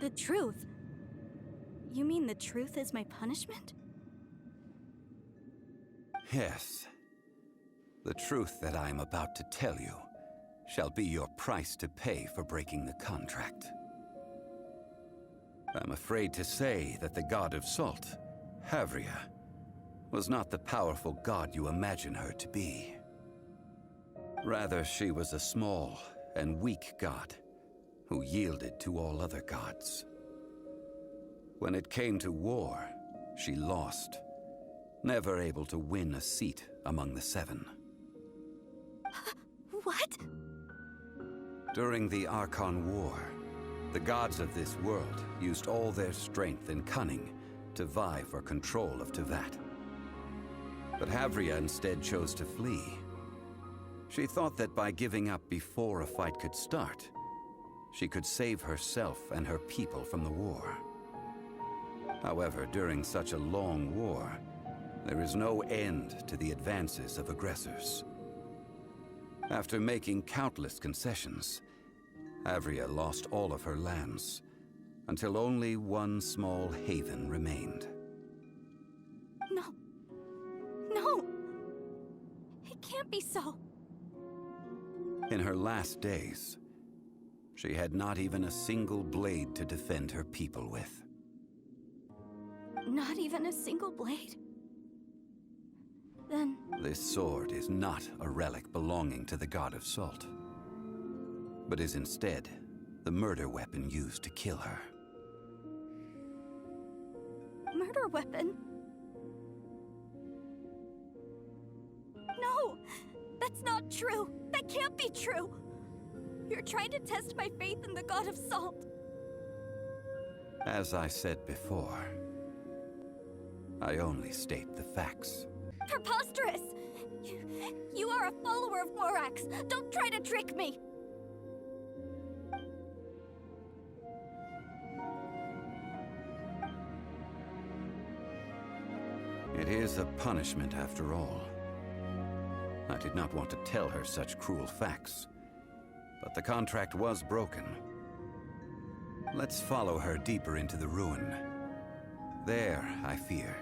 The truth? You mean the truth is my punishment? Yes. The truth that I am about to tell you shall be your price to pay for breaking the contract. I'm afraid to say that the god of salt, Havria, was not the powerful god you imagine her to be. Rather, she was a small and weak god who yielded to all other gods. When it came to war, she lost, never able to win a seat among the seven. What? During the Archon War, the gods of this world used all their strength and cunning to vie for control of Teyvat. But Havria instead chose to flee. She thought that by giving up before a fight could start, she could save herself and her people from the war. However, during such a long war, there is no end to the advances of aggressors. After making countless concessions, Havria lost all of her lands, until only one small haven remained. No. No! It can't be so. In her last days, she had not even a single blade to defend her people with. Not even a single blade? Then... This sword is not a relic belonging to the god of salt, but is instead the murder weapon used to kill her. Murder weapon? No! That's not true! That can't be true! You're trying to test my faith in the god of salt. As I said before, I only state the facts. Preposterous! You are a follower of Morax! Don't try to trick me! It is a punishment after all. I did not want to tell her such cruel facts, but the contract was broken. Let's follow her deeper into the ruin. There, I fear,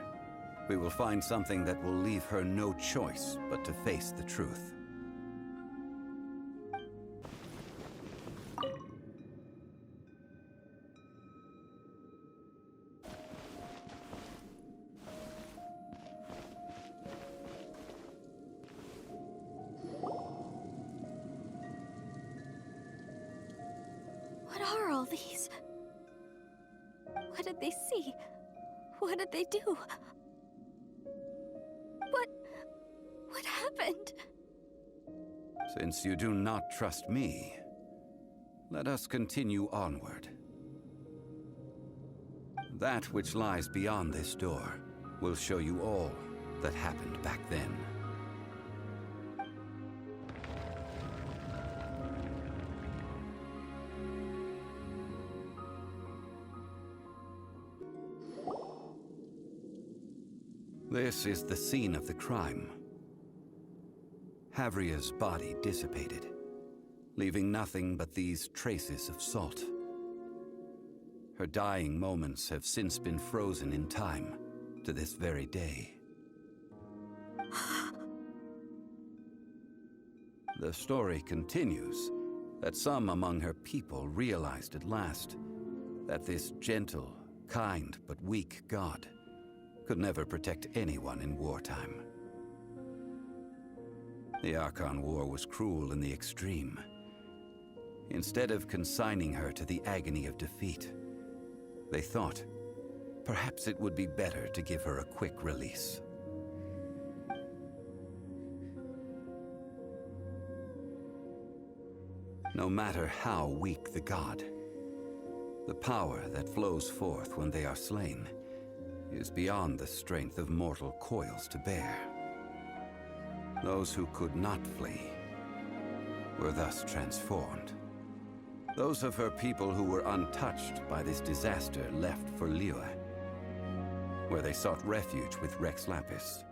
we will find something that will leave her no choice but to face the truth. What are all these? What did they see? What did they do? What happened? Since you do not trust me, let us continue onward. That which lies beyond this door will show you all that happened back then. This is the scene of the crime. Havria's body dissipated, leaving nothing but these traces of salt. Her dying moments have since been frozen in time to this very day. The story continues that some among her people realized at last that this gentle, kind, but weak god could never protect anyone in wartime. The Archon War was cruel in the extreme. Instead of consigning her to the agony of defeat, they thought perhaps it would be better to give her a quick release. No matter how weak the god, the power that flows forth when they are slain is beyond the strength of mortal coils to bear. Those who could not flee were thus transformed. Those of her people who were untouched by this disaster left for Liyue, where they sought refuge with Rex Lapis.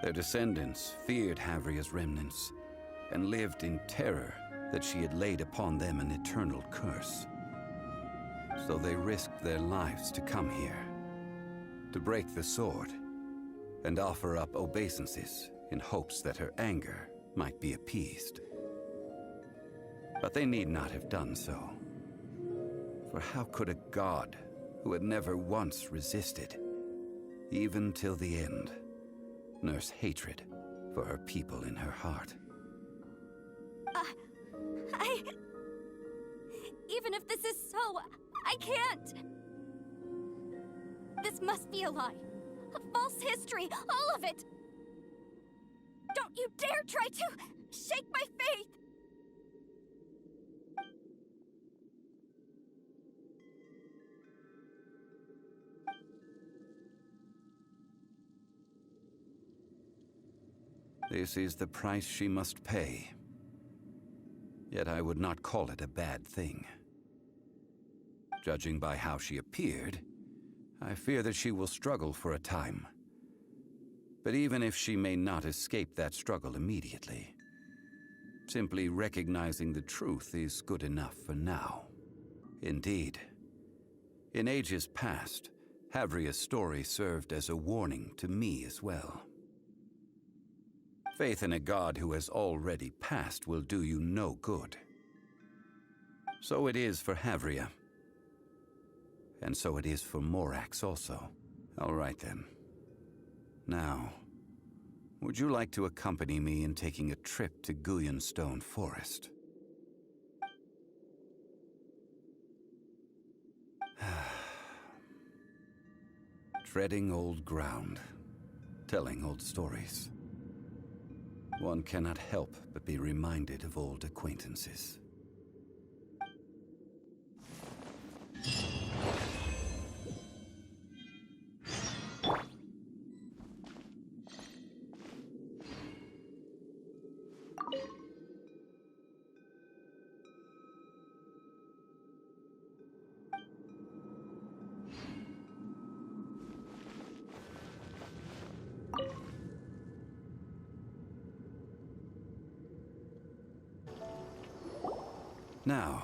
Their descendants feared Havria's remnants and lived in terror that she had laid upon them an eternal curse. So they risked their lives to come here, to break the sword, and offer up obeisances in hopes that her anger might be appeased. But they need not have done so. For how could a god who had never once resisted, even till the end, nurse hatred for her people in her heart? Even if this is so, I can't! This must be a lie. A false history, all of it! Don't you dare try to shake my faith! This is the price she must pay. Yet I would not call it a bad thing. Judging by how she appeared, I fear that she will struggle for a time. But even if she may not escape that struggle immediately, simply recognizing the truth is good enough for now. Indeed, in ages past, Havria's story served as a warning to me as well. Faith in a god who has already passed will do you no good. So it is for Havria. And so it is for Morax also. All right then. Now, would you like to accompany me in taking a trip to Guyonstone Forest? Treading old ground, telling old stories. One cannot help but be reminded of old acquaintances. Now,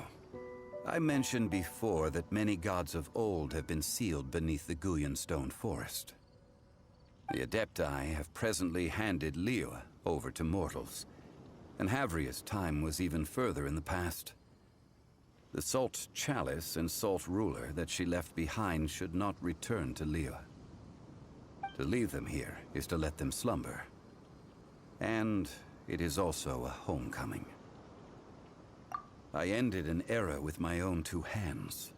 I mentioned before that many gods of old have been sealed beneath the Guyonstone Forest. The Adepti have presently handed Liyue over to mortals, and Havria's time was even further in the past. The Salt Chalice and Salt Ruler that she left behind should not return to Liyue. To leave them here is to let them slumber. And it is also a homecoming. I ended an era with my own two hands.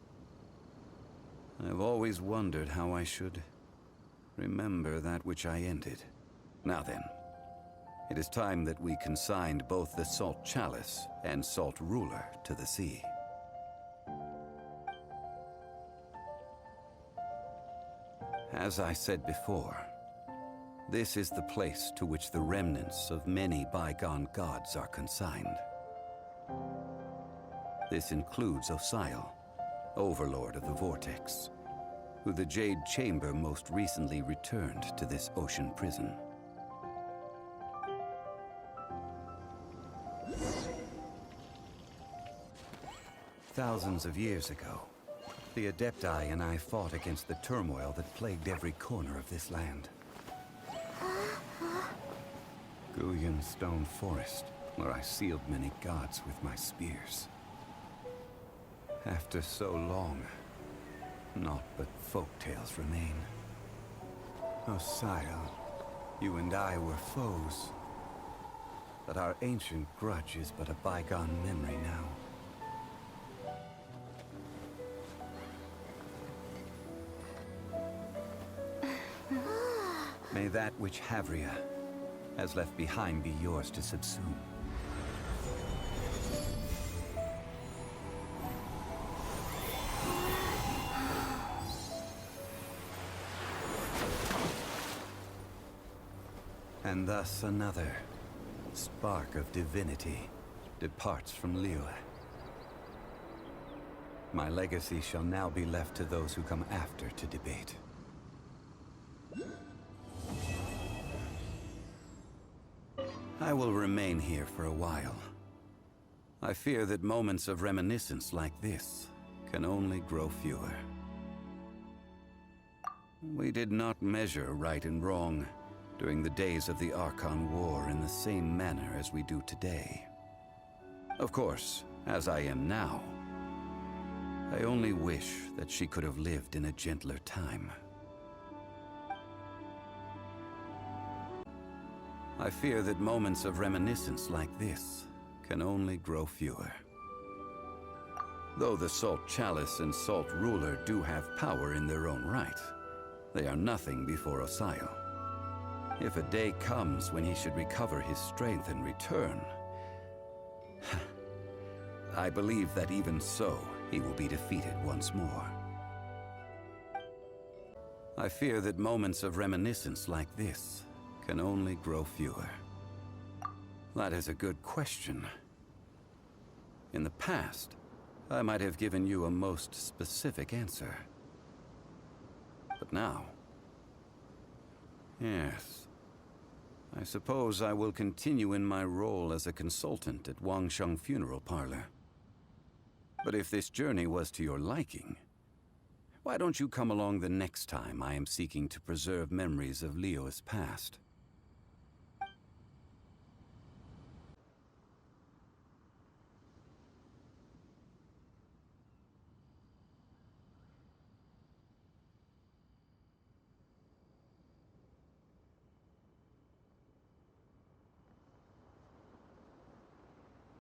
I've always wondered how I should remember that which I ended. Now then, it is time that we consigned both the Salt Chalice and Salt Ruler to the sea. As I said before, this is the place to which the remnants of many bygone gods are consigned. This includes Osial, Overlord of the Vortex, who the Jade Chamber most recently returned to this ocean prison. Thousands of years ago, the Adepti and I fought against the turmoil that plagued every corner of this land. Guyonstone Forest, where I sealed many gods with my spears. After so long, naught but folktales remain. Osial, you and I were foes. But our ancient grudge is but a bygone memory now. May that which Havria has left behind be yours to subsume. And thus another spark of divinity departs from Liyue. My legacy shall now be left to those who come after to debate. I will remain here for a while. I fear that moments of reminiscence like this can only grow fewer. We did not measure right and wrong during the days of the Archon War in the same manner as we do today. Of course, as I am now, I only wish that she could have lived in a gentler time. I fear that moments of reminiscence like this can only grow fewer. Though the Salt Chalice and Salt Ruler do have power in their own right, they are nothing before Osayo. If a day comes when he should recover his strength and return, I believe that even so, he will be defeated once more. I fear that moments of reminiscence like this can only grow fewer. That is a good question. In the past, I might have given you a most specific answer. But now... yes. I suppose I will continue in my role as a consultant at Wangsheng Funeral Parlor. But if this journey was to your liking, why don't you come along the next time I am seeking to preserve memories of Liyue's past?